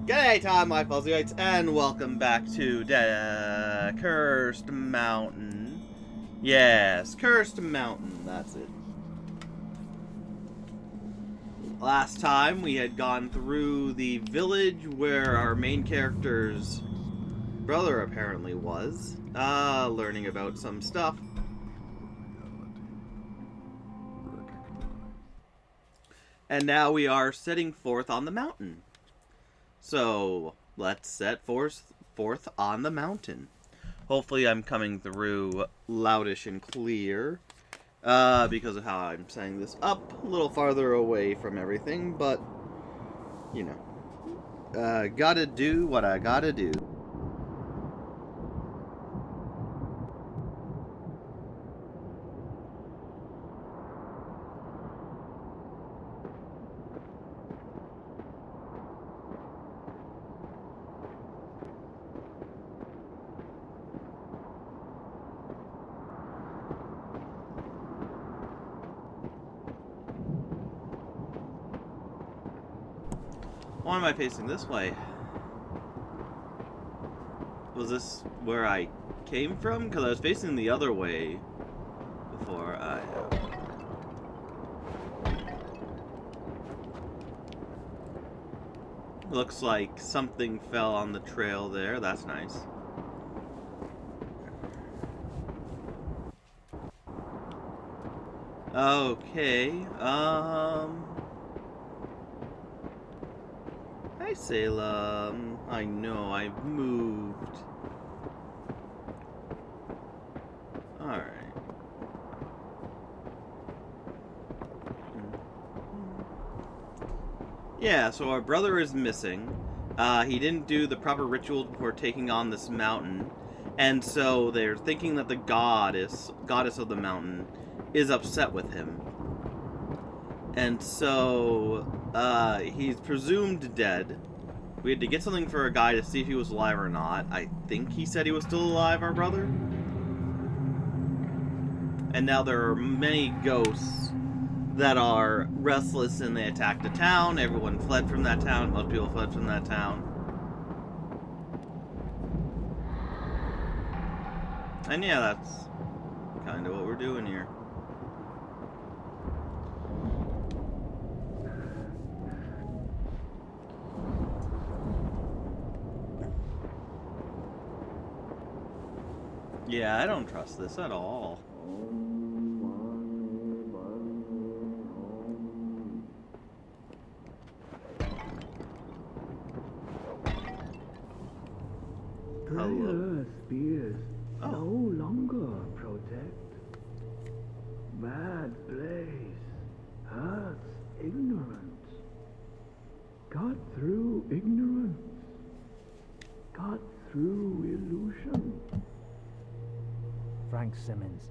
G'day, Tom, my Fuzzy-Whites, and welcome back to Cursed Mountain. Yes, Cursed Mountain, that's it. Last time, we had gone through the village where our main character's brother apparently was, learning about some stuff. And now we are setting forth on the mountain. So, let's set forth on the mountain. Hopefully I'm coming through loudish and clear, because of how I'm setting this up, a little farther away from everything, but, you know, gotta do what I gotta do. Why am I facing this way? Was this where I came from? Because I was facing the other way before I... Looks like something fell on the trail there. That's nice. Okay, Hi, Salem. I know, I've moved. Alright. Yeah, so our brother is missing. He didn't do the proper rituals before taking on this mountain. And so they're thinking that the goddess of the mountain is upset with him. And so, he's presumed dead. We had to get something for a guy to see if he was alive or not. I think he said he was still alive, our brother. And now there are many ghosts that are restless and they attacked the town. Everyone fled from that town. Most people fled from that town. And yeah, that's kind of what we're doing here. Yeah, I don't trust this at all. Prayer spears no longer protect. Bad blaze hurts ignorance. Cut through ignorance. Cut through illusion. Frank Simmons,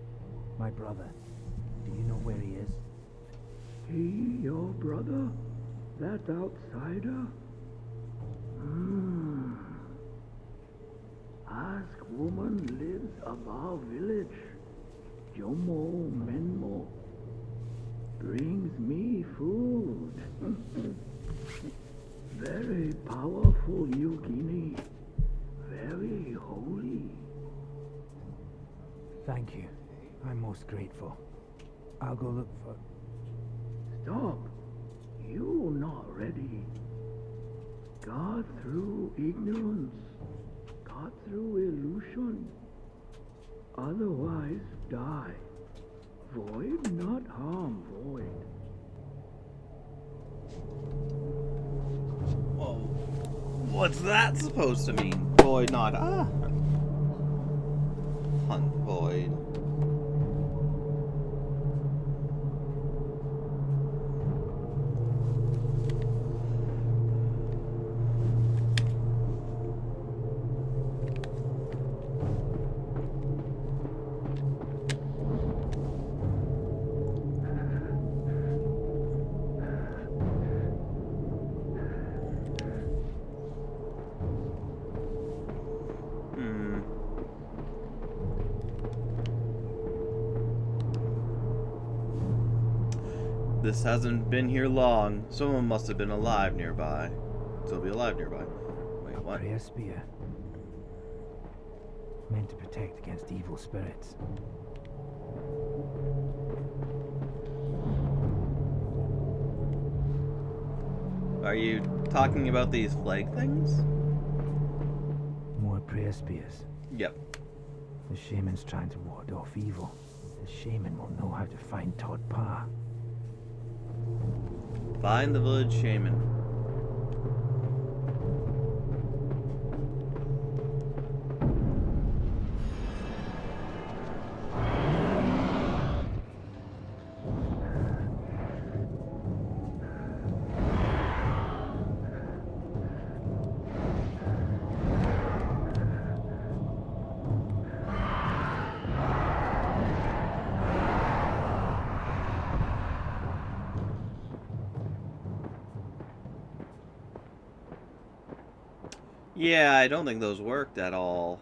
my brother. Do you know where he is? He, your brother? That outsider? Ask woman lives above village. Jomo Menmo brings me food. Very powerful Yogini. Very holy. Thank you. I'm most grateful. I'll go look for... Stop. You not ready. God through ignorance. God through illusion. Otherwise die. Void not harm void. Whoa. What's that supposed to mean? Void not hunt void. This hasn't been here long. Someone must have been alive nearby. still be alive nearby. Wait, what? Prayer spear. Meant to protect against evil spirits. Are you talking about these flag things? More prayer spears. Yep. The shaman's trying to ward off evil. The shaman will know how to find Todd Pa. Find the village shaman. Yeah, I don't think those worked at all.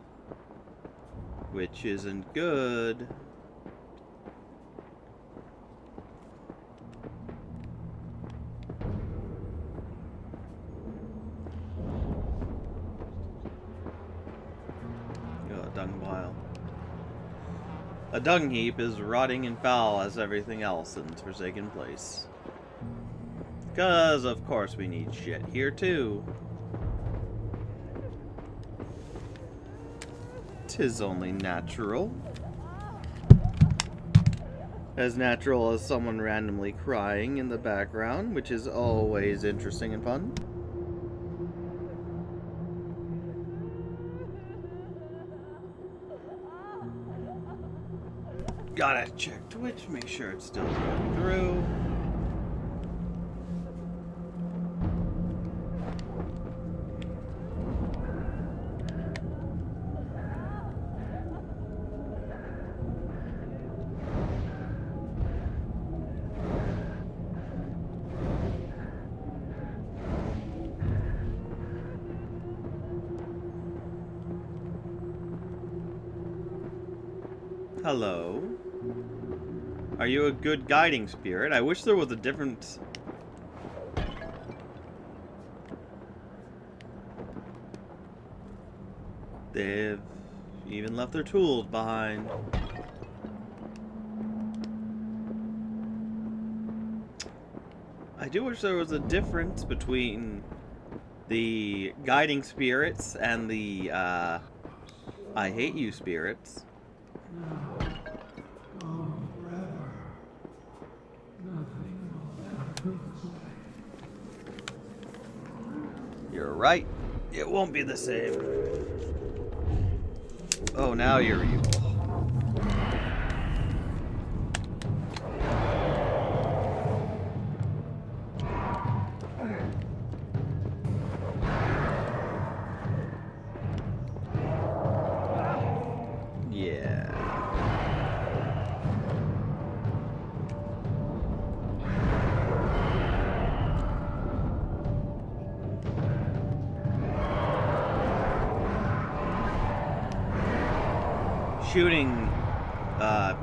Which isn't good. Oh, a dung pile. A dung heap is rotting and foul as everything else in its forsaken place. 'Cause of course we need shit here too. 'Tis only natural. As natural as someone randomly crying in the background, which is always interesting and fun. Gotta check Twitch, make sure it's still going through. Hello. Are you a good guiding spirit? I wish there was a different... They've even left their tools behind. I do wish there was a difference between the guiding spirits and the, I hate you spirits. You're right. It won't be the same. Oh, now you're evil. Yeah. Shooting,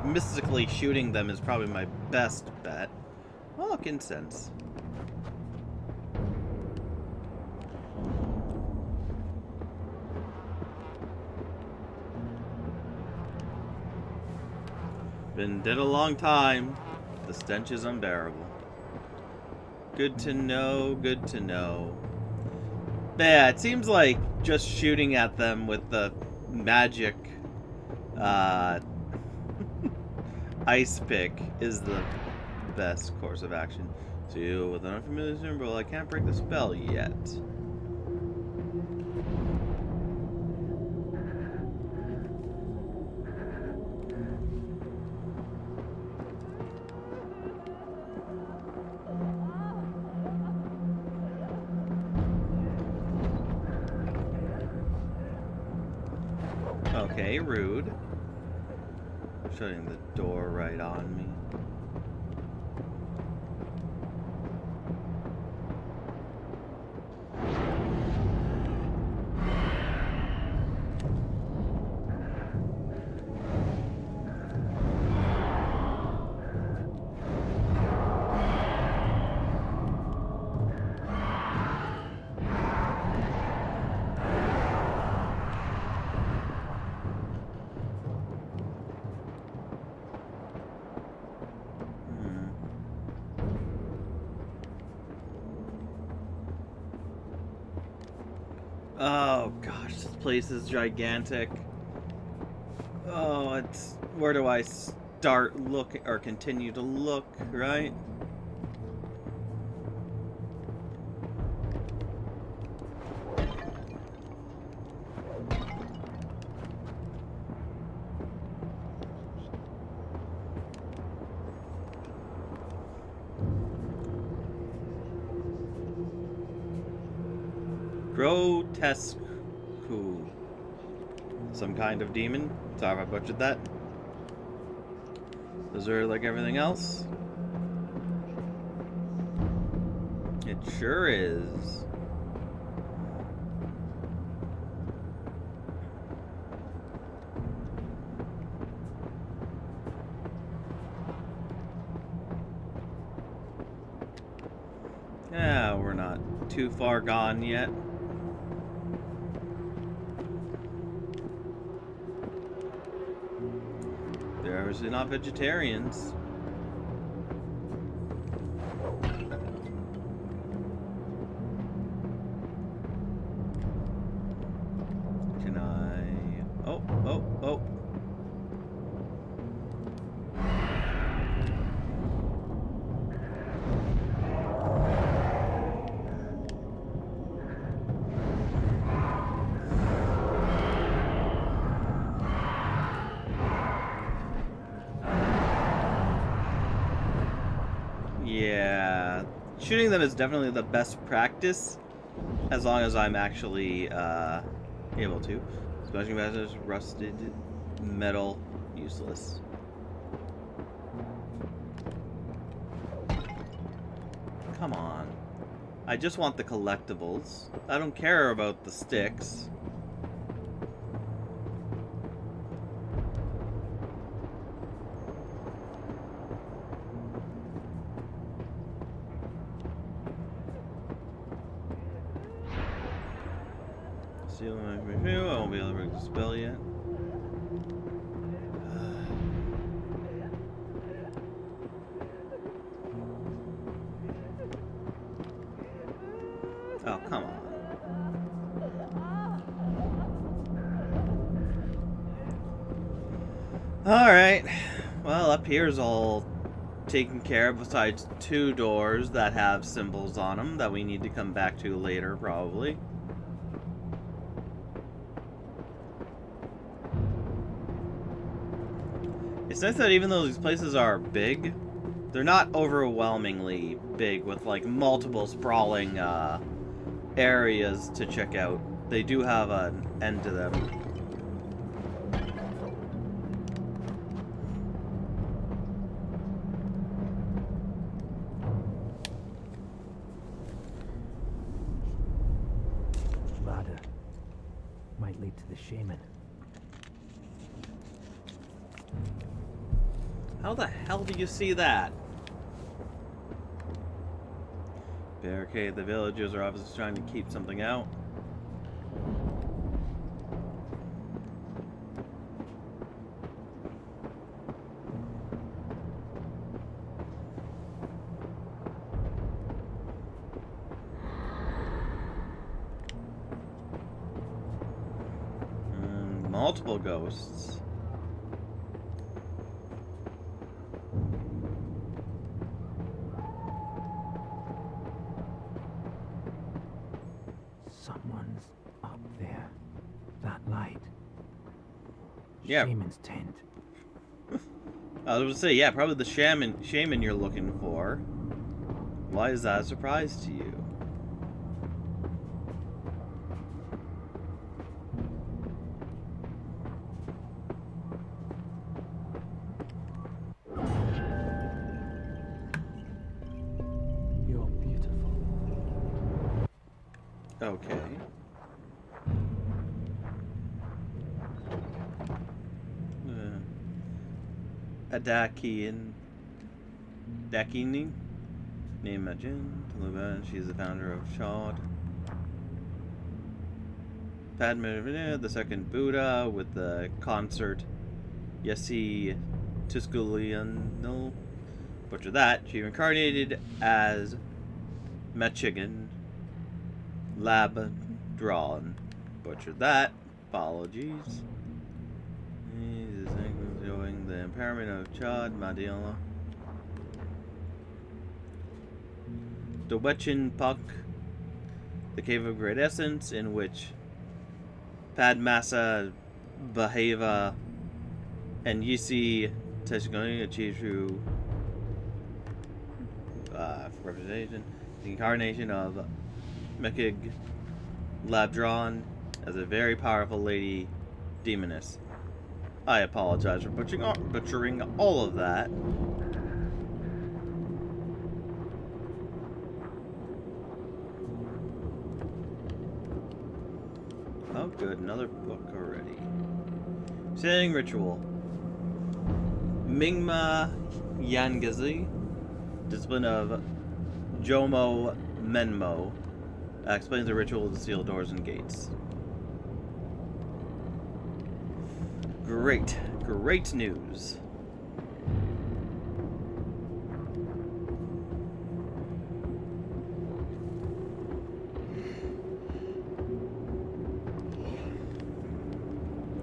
mystically shooting them is probably my best bet. Oh, look, incense. Been dead a long time. The stench is unbearable. Good to know, good to know. Yeah, it seems like just shooting at them with the magic ice pick is the best course of action. So with an unfamiliar symbol, I can't break the spell yet. Okay, rude. Shutting the door right on me. Oh gosh, this place is gigantic. Oh, it's... Where do I start looking, or continue to look, right? Grotesque. Some kind of demon. Sorry if I butchered that. Is there like everything else? It sure is. Yeah, we're not too far gone yet. They're obviously not vegetarians. Can I... Oh, oh, oh. Yeah, shooting them is definitely the best practice, as long as I'm actually able to. Smashing messages, rusted metal, useless. Come on. I just want the collectibles. I don't care about the sticks. Seal my review. I won't be able to break the spell yet. Oh, come on. Alright. Well, up here's all taken care of, besides two doors that have symbols on them that we need to come back to later, probably. It's nice that even though these places are big, they're not overwhelmingly big with like multiple sprawling areas to check out. They do have an end to them. Ladder. Might lead to the shaman. How the hell do you see that? Barricade. The villagers are obviously trying to keep something out. Multiple ghosts. Someone's up there. That light. Yeah. Shaman's tent. I was going to say, yeah, probably the shaman you're looking for. Why is that a surprise to you? You're beautiful. Okay. Adakian Dakini, name Majin, she's the founder of Shad. Padma, the second Buddha with the concert. Yesi Tusculiano. Butcher that. She reincarnated as Mechigan Labdron. Butchered that. Apologies. He's showing the impairment of Chad Madila. The Wetchin Puck, the Cave of Great Essence, in which Padmasa, Bahava, and Yisi Teshgoni achieve through representation, the incarnation of Mekig Labdron as a very powerful lady demoness. I apologize for butchering all of that. Oh good, another book already. Sailing Ritual. Mingma Yangazi, discipline of Jomo Menmo, explains the ritual to seal doors and gates. Great news.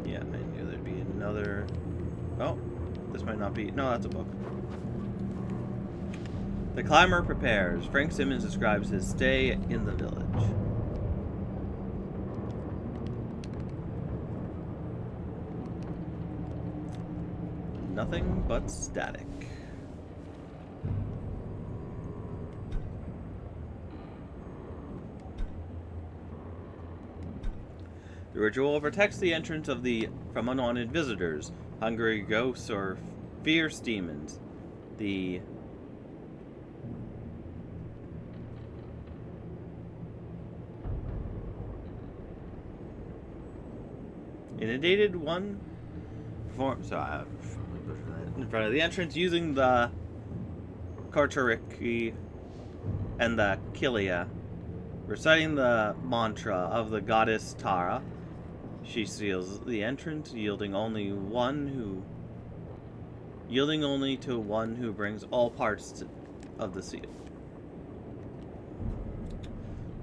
Yeah, I knew there'd be another. Oh, this might not be. No, that's a book. The climber prepares. Frank Simmons describes his stay in the village. Nothing but static. The ritual protects the entrance from unwanted visitors, hungry ghosts, or fierce demons. Inundated one in front of the entrance using the Kartariki and the Kilia, reciting the mantra of the goddess Tara. She seals the entrance, yielding only to one who brings all parts of the seal.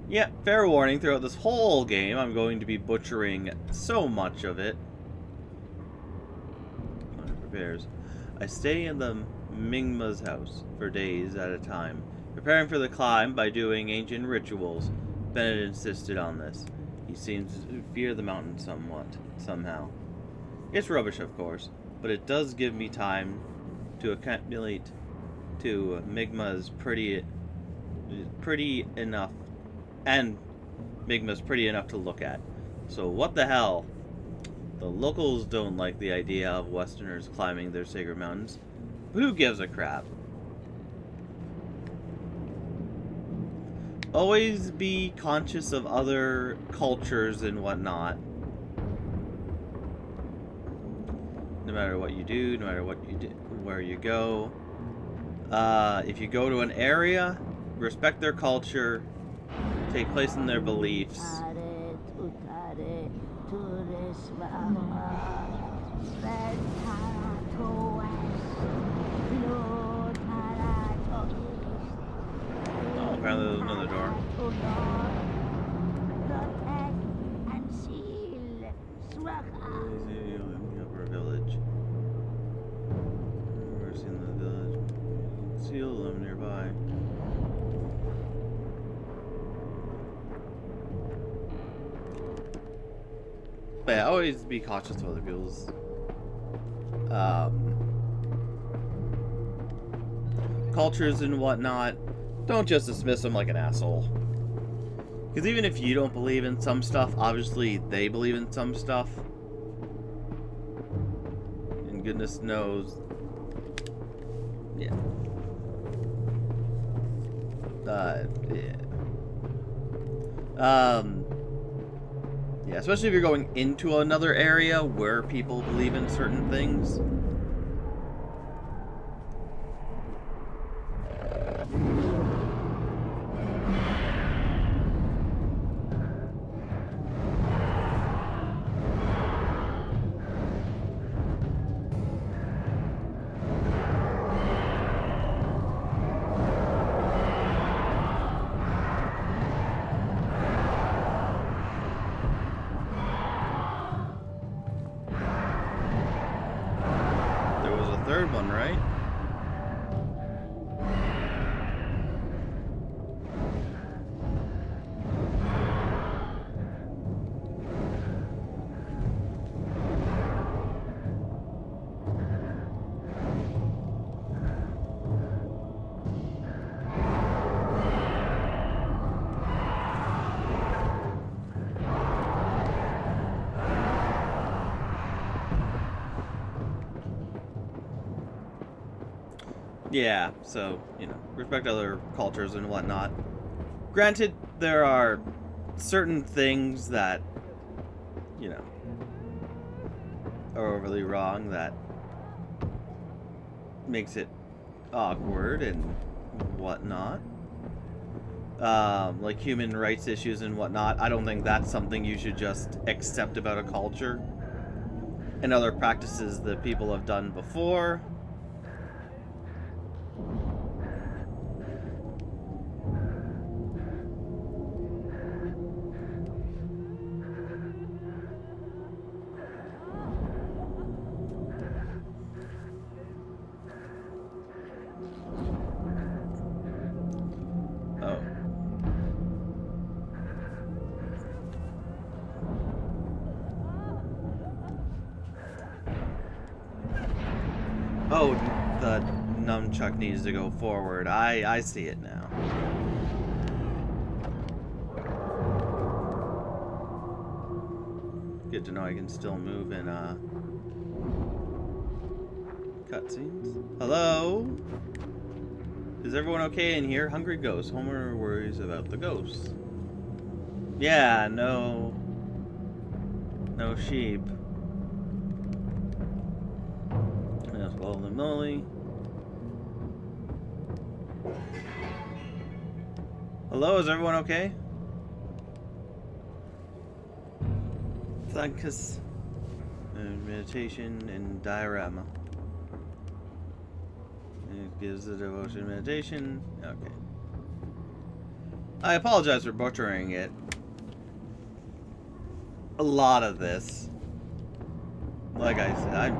Yeah, fair warning, throughout this whole game, I'm going to be butchering so much of it. Prepares. I stay in the Mingma's house for days at a time, preparing for the climb by doing ancient rituals. Bennett insisted on this. He seems to fear the mountain somehow. It's rubbish, of course, but it does give me time to accumulate to Migma's pretty enough, and Migma's pretty enough to look at. So what the hell? The locals don't like the idea of Westerners climbing their sacred mountains. But who gives a crap? Always be conscious of other cultures and whatnot. No matter what you do, no matter where you go. If you go to an area, respect their culture, take place in their beliefs. Oh, apparently there's another door. The upper village. We're seeing the village. Seal them nearby. But yeah, always be cautious of other people's cultures and whatnot. Don't just dismiss them like an asshole. Because even if you don't believe in some stuff, obviously they believe in some stuff. And goodness knows. Yeah. Yeah, especially if you're going into another area where people believe in certain things. third one, right? Yeah, so, you know, respect other cultures and whatnot. Granted, there are certain things that, you know, are overly wrong that makes it awkward and whatnot. Like human rights issues and whatnot. I don't think that's something you should just accept about a culture and other practices that people have done before. Oh. Oh, the nunchuck needs to go forward. I see it now. Good to know I can still move in cutscenes. Hello? Is everyone okay in here? Hungry ghost. Homer worries about the ghosts. Yeah, no sheep. Yes, holy moly. Hello, is everyone okay? Thanks. Meditation and diorama. It gives the devotion meditation. Okay. I apologize for butchering it. A lot of this. Like I said,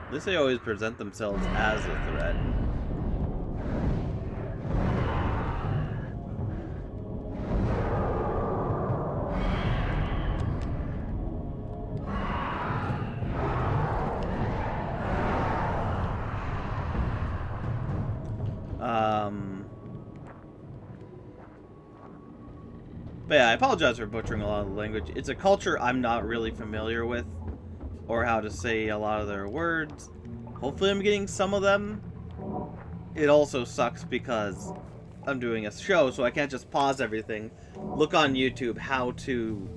at least they always present themselves as a threat. But yeah, I apologize for butchering a lot of the language. It's a culture I'm not really familiar with, or how to say a lot of their words. Hopefully I'm getting some of them. It also sucks because I'm doing a show, so I can't just pause everything, look on YouTube how to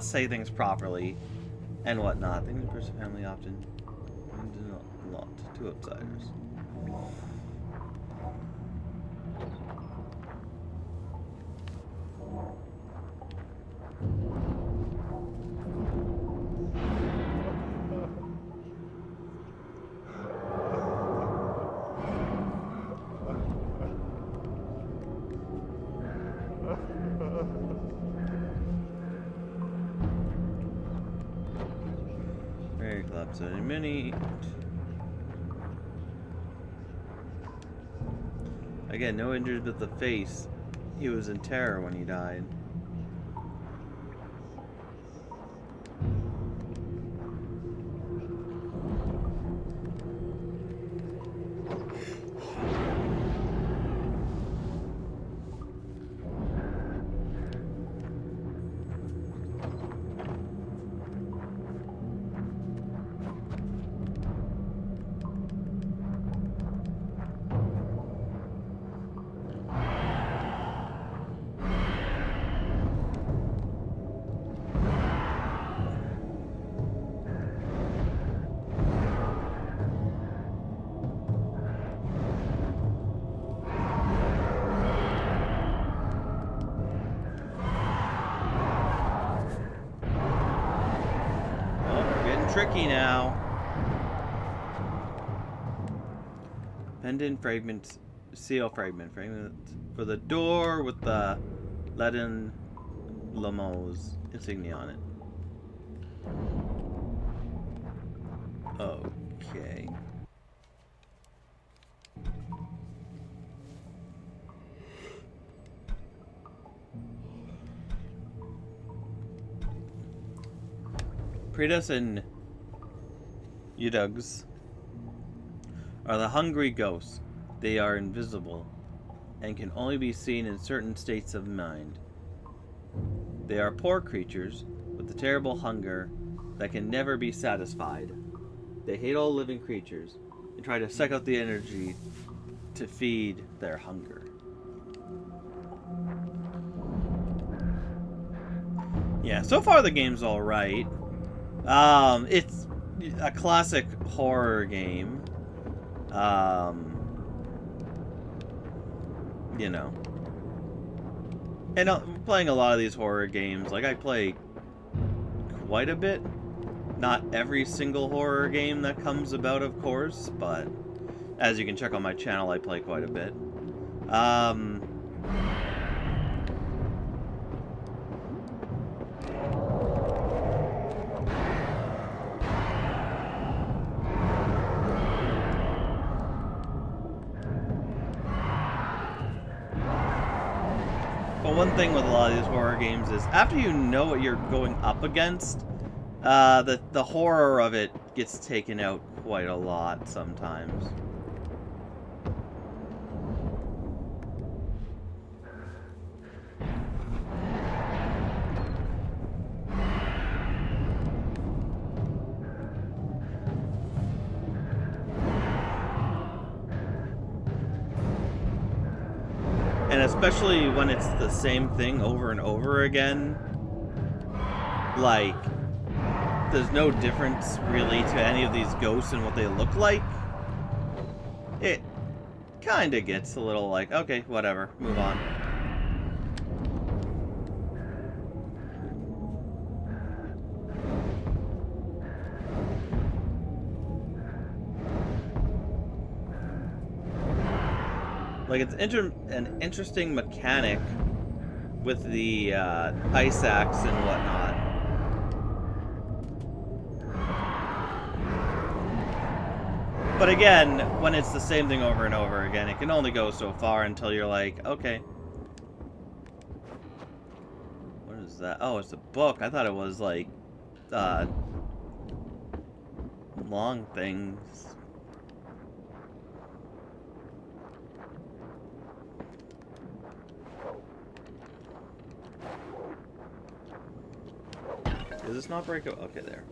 say things properly, and whatnot. Things a person family often a lot to outsiders. Very collapsed in a minute. Again, no injuries but the face. He was in terror when he died. Tricky now. Pendant fragments seal fragment for the door with the leaden Lamos insignia on it. Okay. Pretus and Udugs are the hungry ghosts. They are invisible and can only be seen in certain states of mind. They are poor creatures with a terrible hunger that can never be satisfied. They hate all living creatures and try to suck out the energy to feed their hunger. Yeah, so far the game's alright. It's a classic horror game. You know. And playing a lot of these horror games, like I play quite a bit. Not every single horror game that comes about, of course, but as you can check on my channel, I play quite a bit. But one thing with a lot of these horror games is after you know what you're going up against, the horror of it gets taken out quite a lot sometimes. And especially when it's the same thing over and over again. Like, there's no difference really to any of these ghosts and what they look like. It kind of gets a little like, okay, whatever, move on. Like, it's an interesting mechanic with the ice axe and whatnot. But again, when it's the same thing over and over again, it can only go so far until you're like, okay. What is that? Oh, it's a book. I thought it was like long things. Does this not break? Okay, there.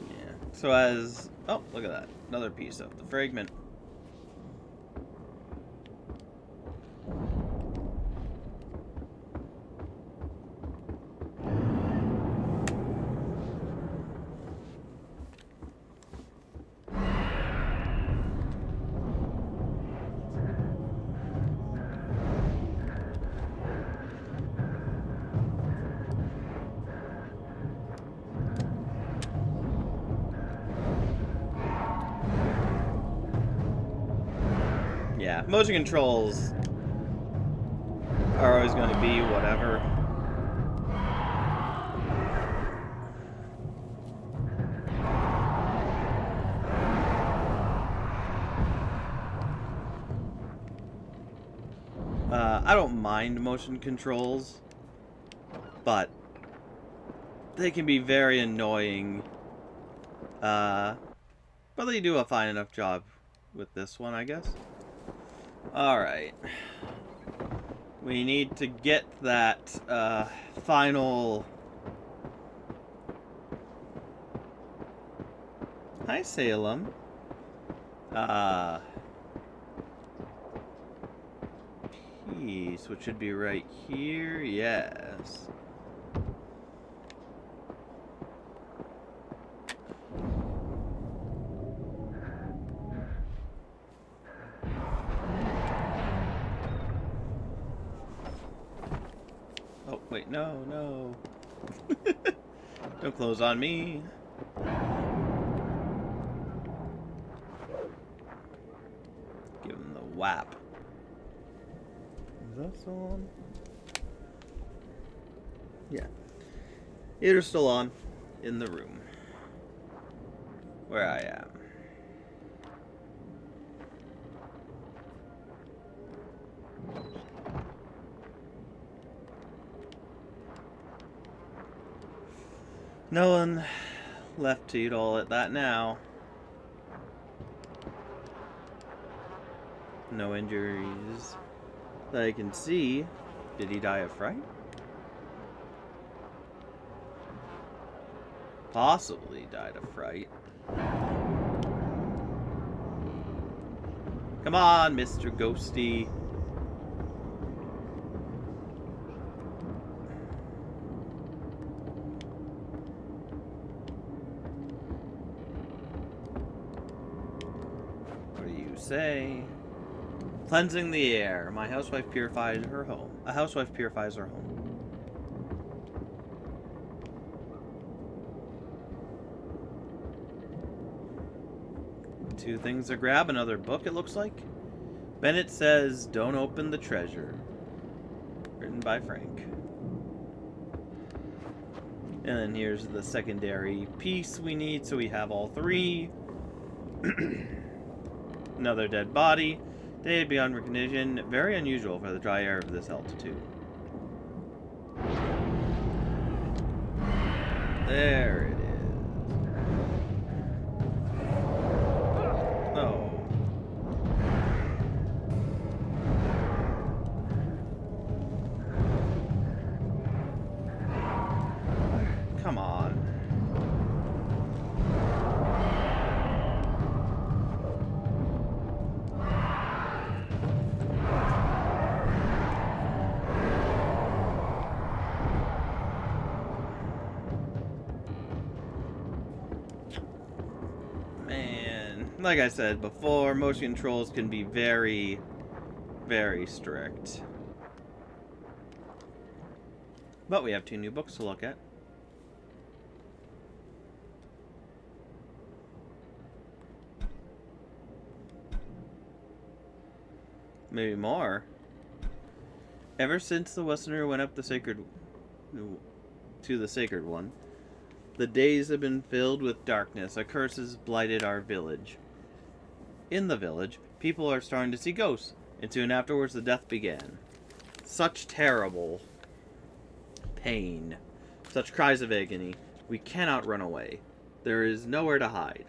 Yeah. So as... Oh, look at that. Another piece of the fragment. Yeah, motion controls are always going to be whatever. I don't mind motion controls, but they can be very annoying. But they do a fine enough job with this one, I guess. Alright. We need to get that final... Hi, Salem. Piece, which should be right here. Yes. wait, no, no. Don't close on me. Give him the whap. Is that still on? Yeah. Heater's still on in the room where I am. No one left to eat all at that now. No injuries that I can see. Did he die of fright? Possibly died of fright. Come on, Mr. Ghosty. What do you say? Cleansing the air. My housewife purifies her home. A housewife purifies her home. Two things to grab. Another book, it looks like. Bennett says, "Don't open the treasure." Written by Frank. And then here's the secondary piece we need, so we have all three. Another dead body. Day beyond recognition. Very unusual for the dry air of this altitude. There it is. Oh. Come on. Man, like I said before, motion controls can be very, very strict. But we have two new books to look at. Maybe more. Ever since the Westerner went up to the sacred one, the days have been filled with darkness. A curse has blighted our village. In the village, people are starting to see ghosts, and soon afterwards the death began. Such terrible pain, such cries of agony. We cannot run away. There is nowhere to hide.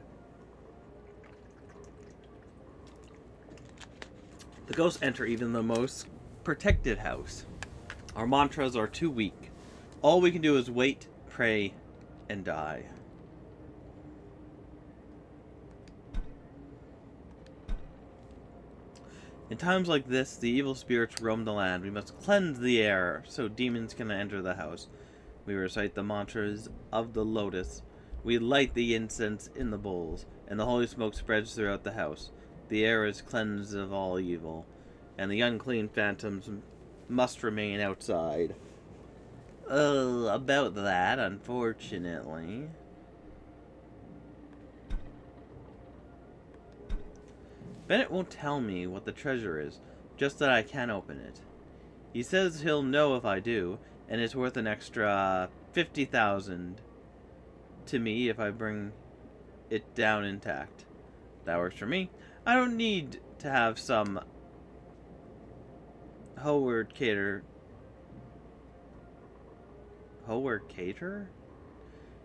The ghosts enter even the most protected house. Our mantras are too weak. All we can do is wait, pray, and die. In times like this, the evil spirits roam the land. We must cleanse the air so demons can enter the house. We recite the mantras of the lotus. We light the incense in the bowls, and the holy smoke spreads throughout the house. The air is cleansed of all evil, and the unclean phantoms must remain outside. About that, unfortunately. Bennett won't tell me what the treasure is, just that I can open it. He says he'll know if I do, and it's worth an extra 50,000 to me if I bring it down intact. That works for me. I don't need to have some Howard Cater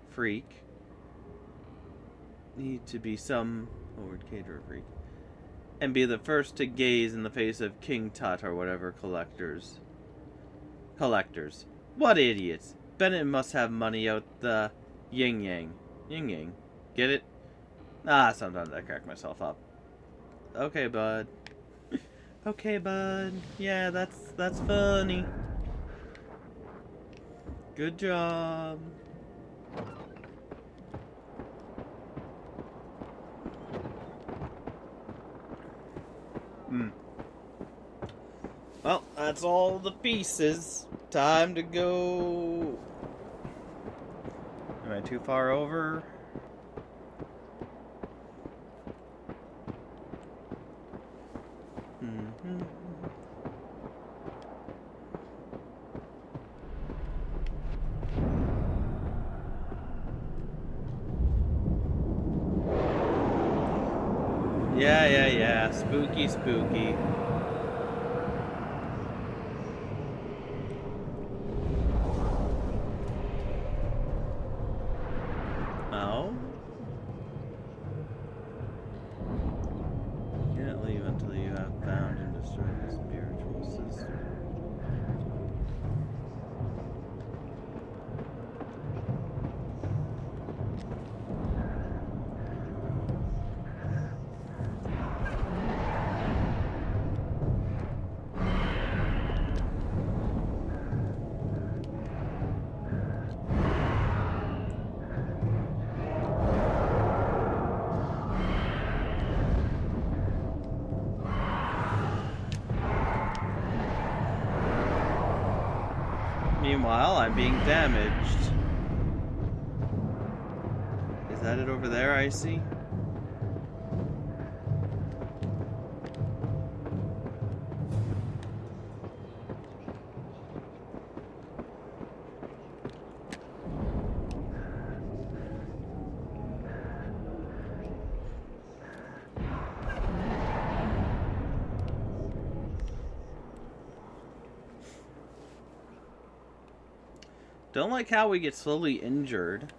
freak. Need to be some Howard Cater freak. And be the first to gaze in the face of King Tut or whatever collectors. What idiots. Bennett must have money out the yin-yang. Yin-yang. Get it? Sometimes I crack myself up. Okay, bud. Okay, bud. Yeah, that's funny. Good job. Well, that's all the pieces Time to go. Am I too far over? Mm-hmm. Yeah. Spooky, spooky. Oh? Can't leave until you have found and destroyed the spiritual system. Meanwhile, I'm being damaged. Is that it over there I see? Don't like how we get slowly injured.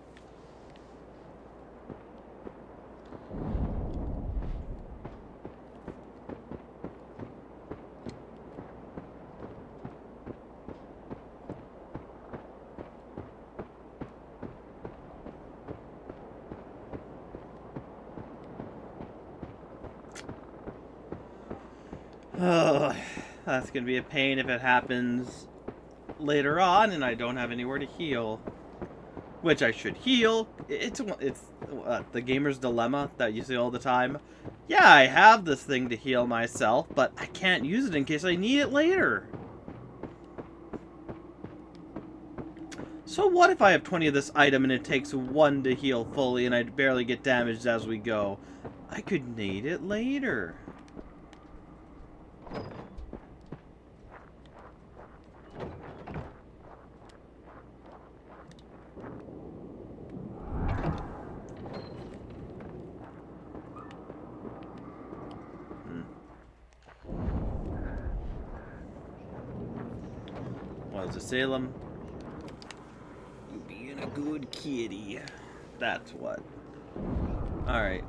Oh, that's gonna be a pain if it happens later on and I don't have anywhere to heal. Which I should heal. It's the gamer's dilemma that you see all the time. Yeah, I have this thing to heal myself, but I can't use it in case I need it later. So what if I have 20 of this item and it takes 1 to heal fully and I barely get damaged as we go? I could need it later. What is it, Salem? You being a good kitty. That's what. Alright,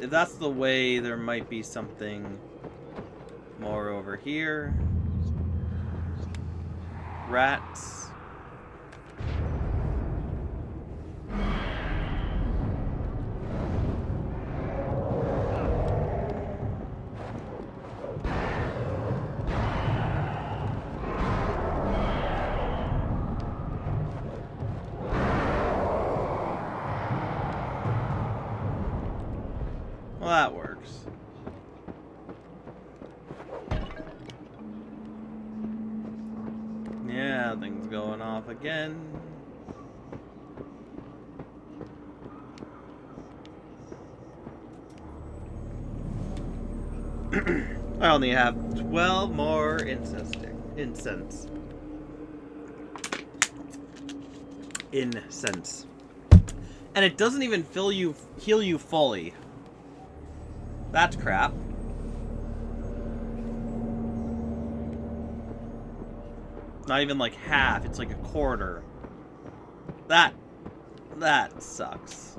if that's the way, there might be something more over here. Rats. Well, that works. Yeah, things going off again. I only have 12 more incense. And it doesn't even heal you fully. That's crap. Not even like half, it's like a quarter. That sucks.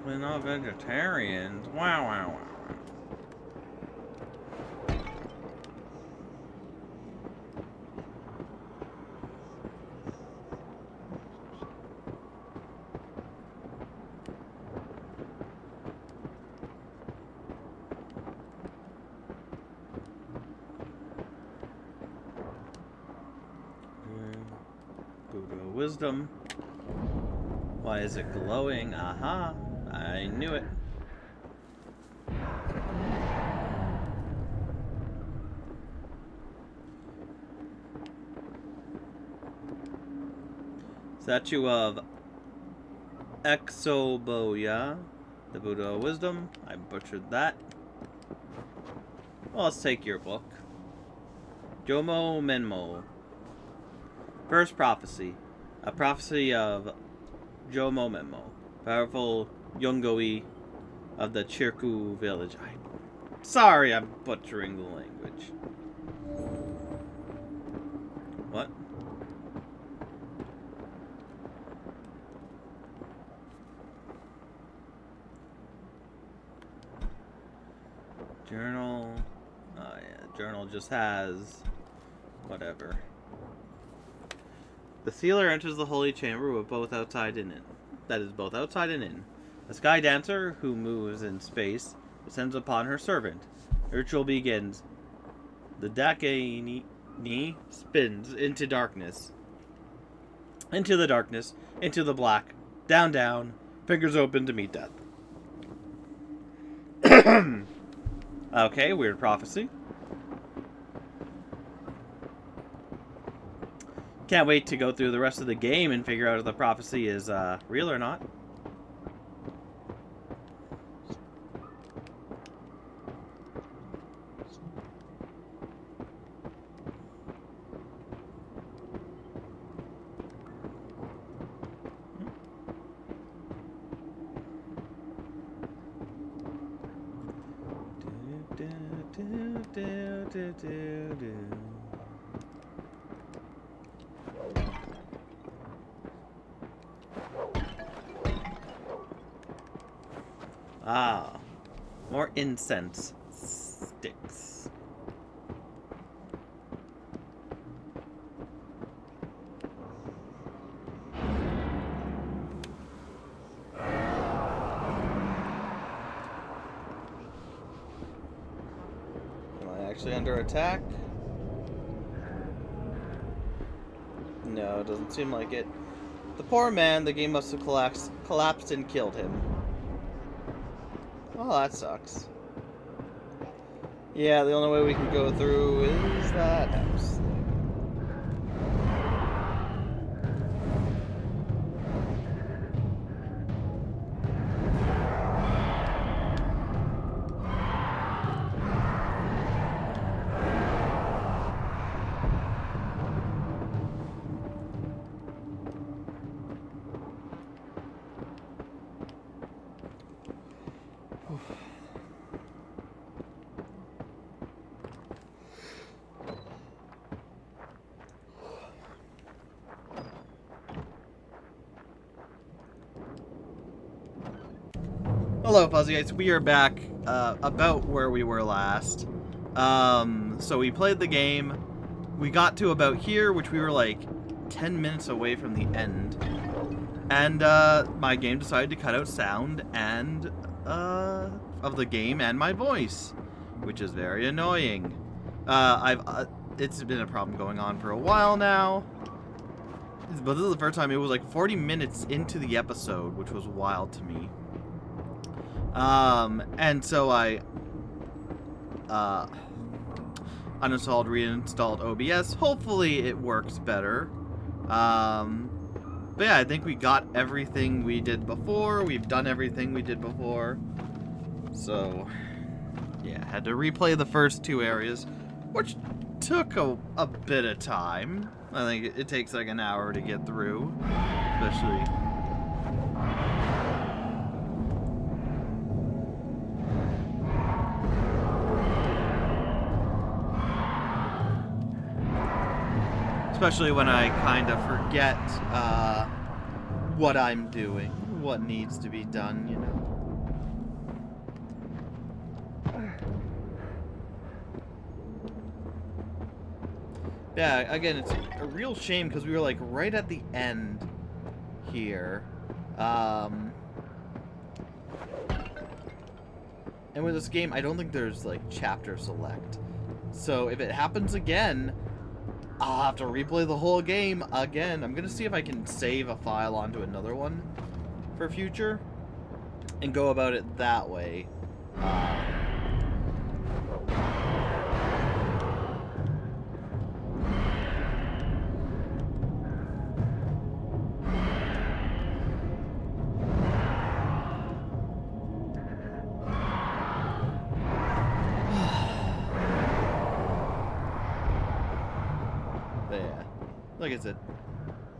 We're not vegetarians. Wow. Buddha wisdom. Why is it glowing? Aha! I knew it. Statue of Exoboya, the Buddha of Wisdom. I butchered that. Well, let's take your book. Jomo Menmo. First prophecy. A prophecy of Jomo Menmo, powerful Yongoi of the Chirku village. Sorry, I'm butchering the language. What? Journal. Oh yeah, journal just has whatever. The sealer enters the holy chamber with both outside and in. That is both outside and in. A sky dancer who moves in space descends upon her servant. The ritual begins. The Dake ni spins into darkness. Into the darkness, into the black, down, down, fingers open to meet death. Okay, weird prophecy. Can't wait to go through the rest of the game and figure out if the prophecy is real or not. Ah, more incense sticks. Am I actually under attack? No, it doesn't seem like it. The poor man, the game must have collapsed and killed him. Oh, that sucks. Yeah, the only way we can go through is that house. Hello, Fuzzyites. We are back about where we were last. So we played the game. We got to about here, which we were like 10 minutes away from the end. And my game decided to cut out sound and of the game and my voice, which is very annoying. It's been a problem going on for a while now. But this is the first time. It was like 40 minutes into the episode, which was wild to me. And so I uninstalled, reinstalled OBS. Hopefully it works better. But yeah, I think we got everything we did before. We've done everything we did before. So yeah, had to replay the first two areas, which took a bit of time. I think it takes like an hour to get through, especially. Especially when I kind of forget what I'm doing, what needs to be done, you know. Yeah, again, it's a real shame because we were like right at the end here. And with this game, I don't think there's like chapter select. So if it happens again, I'll have to replay the whole game again. I'm gonna see if I can save a file onto another one for future and go about it that way. But yeah, like I said,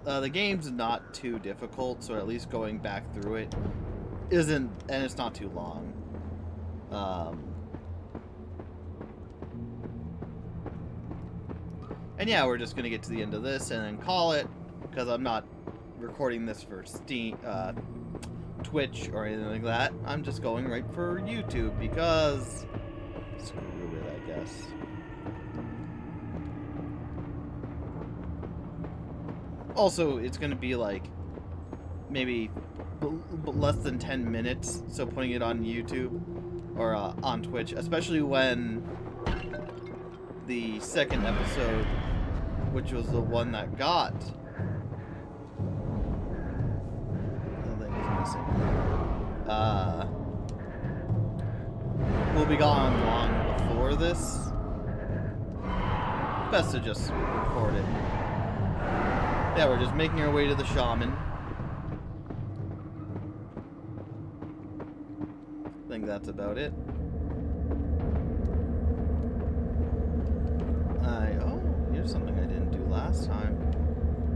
the game's not too difficult, so at least going back through it isn't, and it's not too long. And yeah, we're just gonna get to the end of this and then call it, because I'm not recording this for Steam, Twitch or anything like that. I'm just going right for YouTube because screw it, I guess. Also, it's gonna be like maybe less than 10 minutes, so putting it on YouTube or on Twitch, especially when the second episode, which was the one that got missing, will be gone long before this. Best to just record it. Yeah, we're just making our way to the shaman. I think that's about it. Oh, here's something I didn't do last time.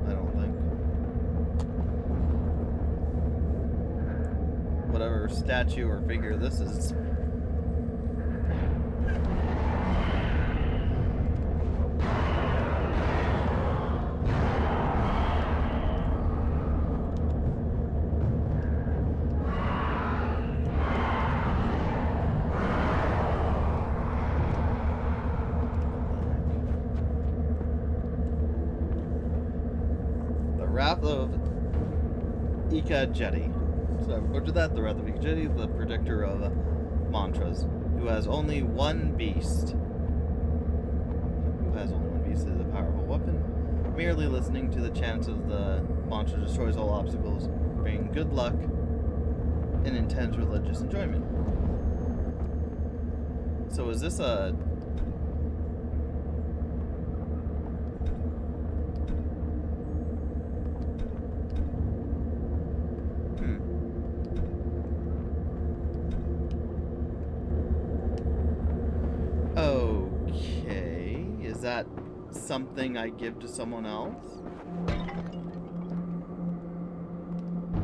I don't think. Whatever statue or figure this is. Wrath of Ikajeti. So I butchered that. The Wrath of Ikajeti, the predictor of mantras, who has only one beast. Who has only one beast is a powerful weapon. Merely listening to the chants of the mantra destroys all obstacles, bringing good luck and intense religious enjoyment. So is this a... Okay, is that something I give to someone else?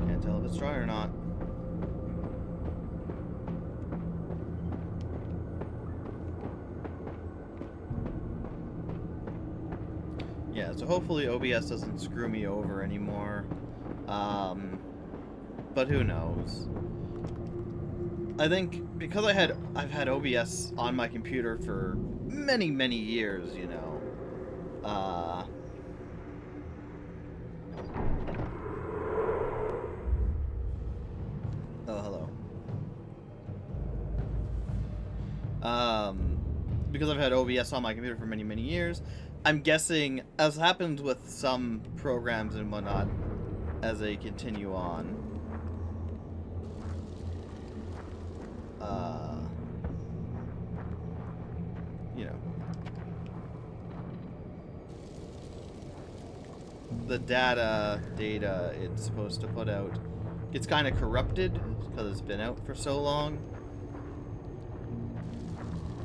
Can't tell if it's dry or not. Yeah, so hopefully OBS doesn't screw me over anymore. But who knows? I think because I've had OBS on my computer for many, many years, you know. Oh, hello. Because I've had OBS on my computer for many, many years, I'm guessing, as happens with some programs and whatnot, as they continue on, you know, the data it's supposed to put out gets kind of corrupted because it's been out for so long,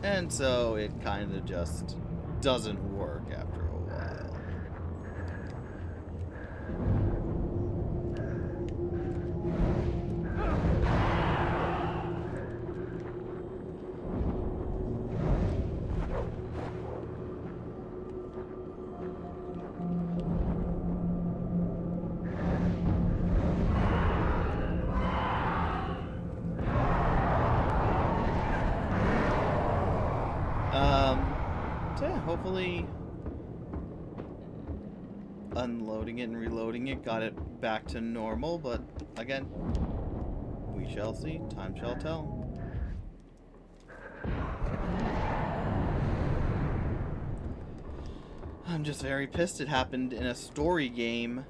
and so it kind of just doesn't work after a while. So yeah, hopefully unloading it and reloading it got it back to normal, but again, we shall see. Time shall tell. I'm just very pissed it happened in a story game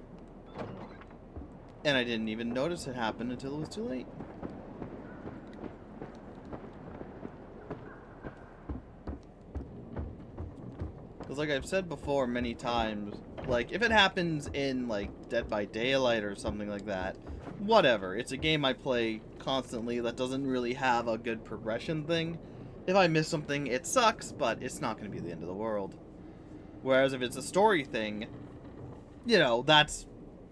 And I didn't even notice it happened until it was too late. Because like I've said before many times, like, if it happens in, like, Dead by Daylight or something like that, whatever. It's a game I play constantly that doesn't really have a good progression thing. If I miss something, it sucks, but it's not going to be the end of the world. Whereas if it's a story thing, you know, that's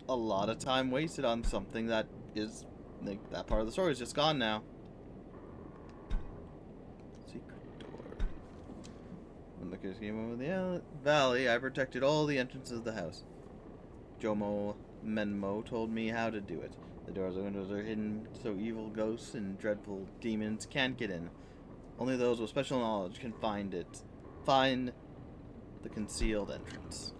a lot of time wasted on something that is, like, that part of the story is just gone now. Secret door. When the kids came over the valley, I protected all the entrances of the house. Jomo Menmo told me how to do it. The doors and windows are hidden so evil ghosts and dreadful demons can't get in. Only those with special knowledge can find it. Find the concealed entrance.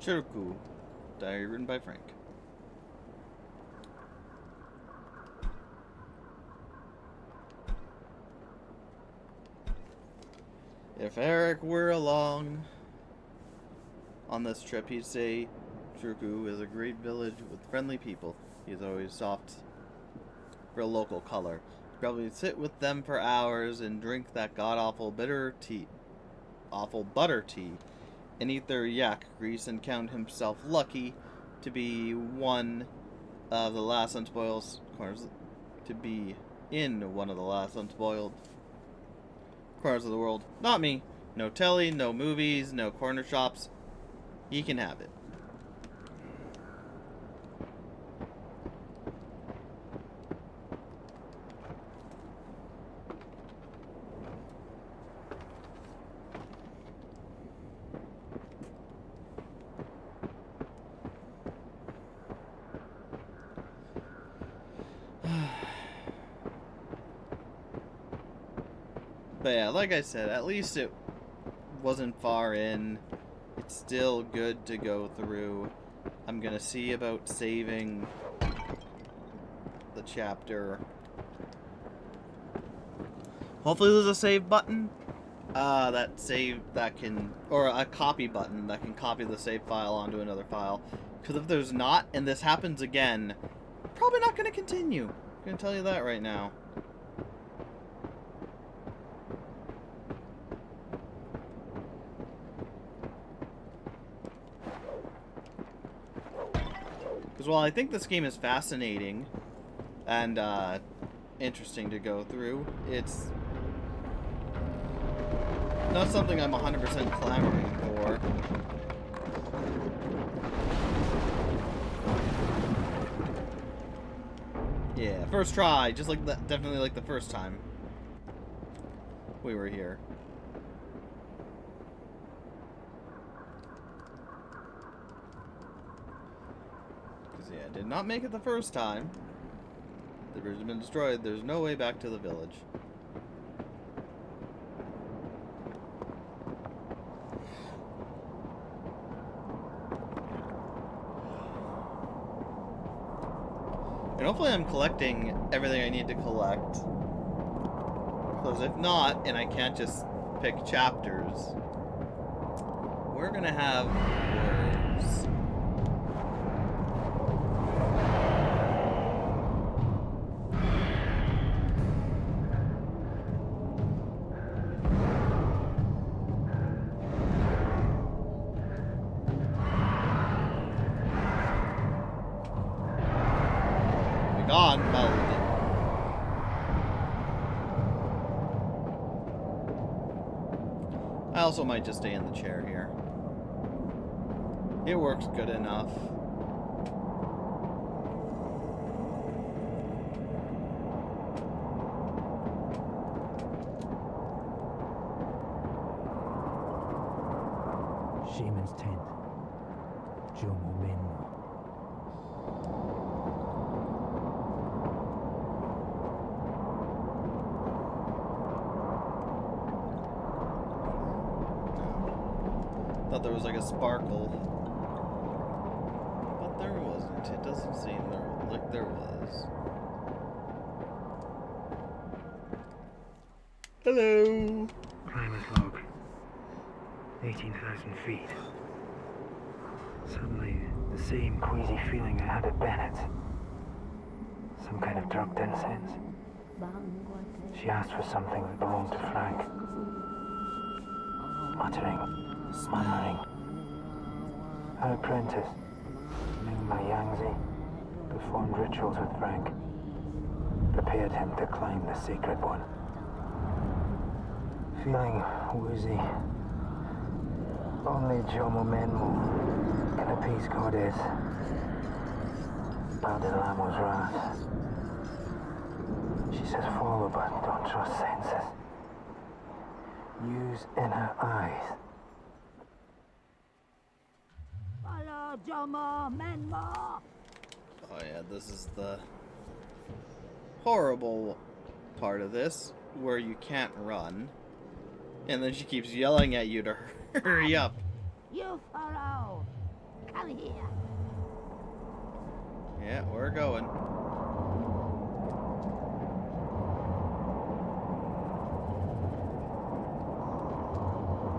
Shiroku, diary written by Frank. If Eric were along on this trip, he'd say Shiroku is a great village with friendly people. He's always soft for a local color. He'd probably sit with them for hours and drink that god-awful butter tea, and eat their yak grease and count himself lucky to be one of the last unspoiled corners, to be in one of the last unspoiled corners of the world. Not me. No telly, no movies, no corner shops. He can have it. But yeah, like I said, at least it wasn't far in. It's still good to go through. I'm gonna see about saving the chapter. Hopefully there's a save button. Or a copy button that can copy the save file onto another file. Because if there's not, and this happens again, probably not gonna continue. I'm gonna tell you that right now. Because while I think this game is fascinating and interesting to go through, it's not something I'm 100% clamoring for. Yeah, first try, just like definitely like the first time we were here. Yeah, did not make it the first time. The bridge has been destroyed. There's no way back to the village. And hopefully I'm collecting everything I need to collect. Because if not, and I can't just pick chapters, we're gonna have words. I also might just stay in the chair here. It works good enough. Shaman's tent. Jomo Menmo. Thought there was like a sparkle. But there wasn't. It doesn't seem like there was. Hello! Climber's log. 18,000 feet. Suddenly, the same queasy feeling I had at Bennett's. Some kind of drugged-in sense. She asked for something that belonged to Frank. Muttering, murmuring. Her apprentice, Mingma Yangzi, performed rituals with Frank. Prepared him to climb the sacred one. Feeling woozy. Only Jomo Menmo can appease Goddess. Baldelamo's wrath. She says follow, but don't trust senses. Use inner eyes. Follow Jomo Menmo. Oh yeah, this is the horrible part of this, where you can't run. And then she keeps yelling at you to hurry up. You follow. Come here. Yeah, we're going.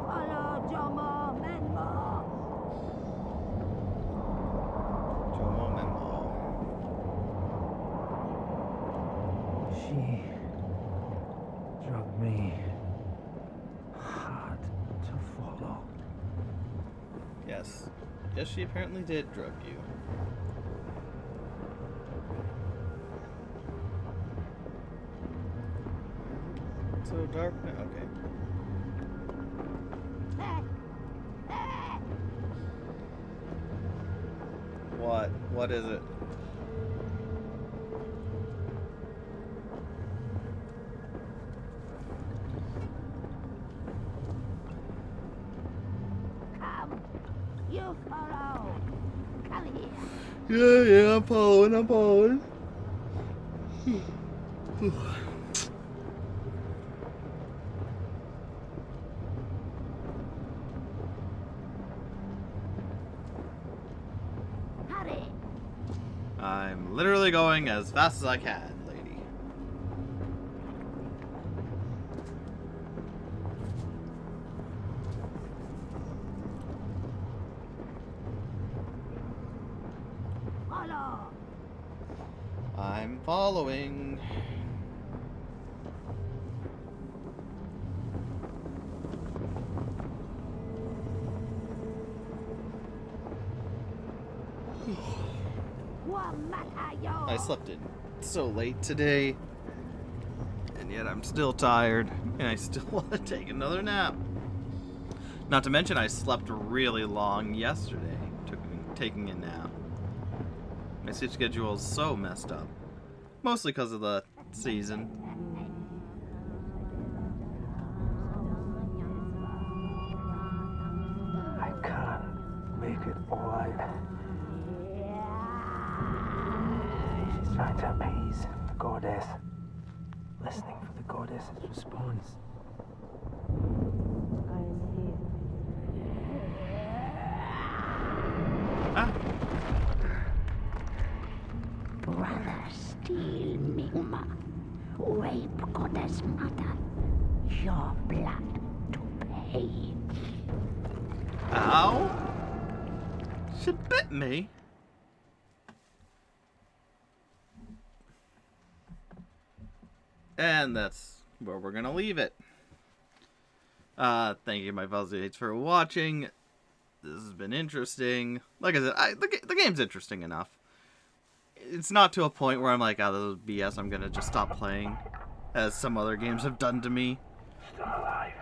Follow Jomo Menmo. Jomo Memo. She drugged me hard to follow. Yes. Yes, she apparently did drug you. So dark now. Okay. What? What is it? Come. You follow. Come here. Yeah, I'm following. Hurry. I'm literally going as fast as I can, lady. Follow. I'm following. I slept in so late today, and yet I'm still tired, and I still want to take another nap. Not to mention I slept really long yesterday, taking a nap. My sleep schedule is so messed up, mostly because of the season. I can't make it all out. She's trying to appease the goddess. Listening for the goddess's response. Ah, Brother steal Migma. Rape Goddess Mother. Your blood to pay. ow! She bit me. And that's where we're gonna leave it. Thank you, my Fuzzy for watching. This has been interesting. Like I said, the game's interesting enough. It's not to a point where I'm like, oh, this is BS, I'm gonna just stop playing, as some other games have done to me. Still alive.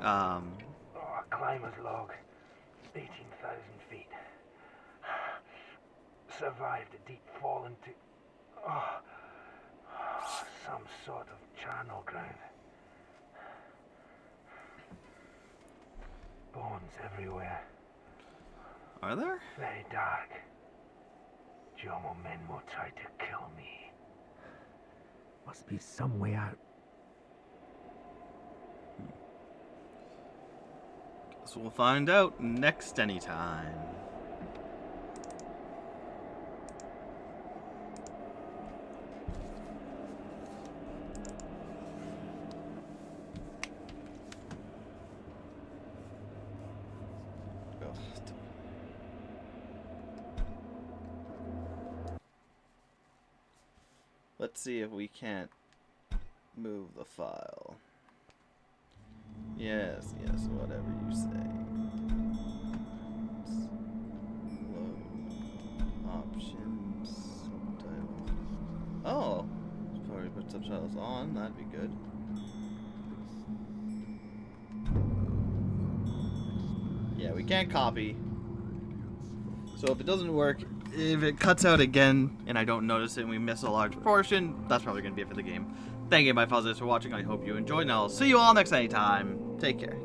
Um, Oh, a climber's log. 18,000 feet. Survived a deep fall into some sort of charnel ground. Bones everywhere. are there? Very dark. Jomo Menmo tried to kill me. Must be some way out. So we'll find out next anytime. Let's see if we can't move the file. Yes, yes, whatever you say. Load. Options. Subtitles. Oh! Probably put subtitles on, that'd be good. Yeah, we can't copy. So if it doesn't work, if it cuts out again and I don't notice it and we miss a large portion, that's probably going to be it for the game. Thank you, my followers, for watching. I hope you enjoyed, and I'll see you all next anytime. Take care.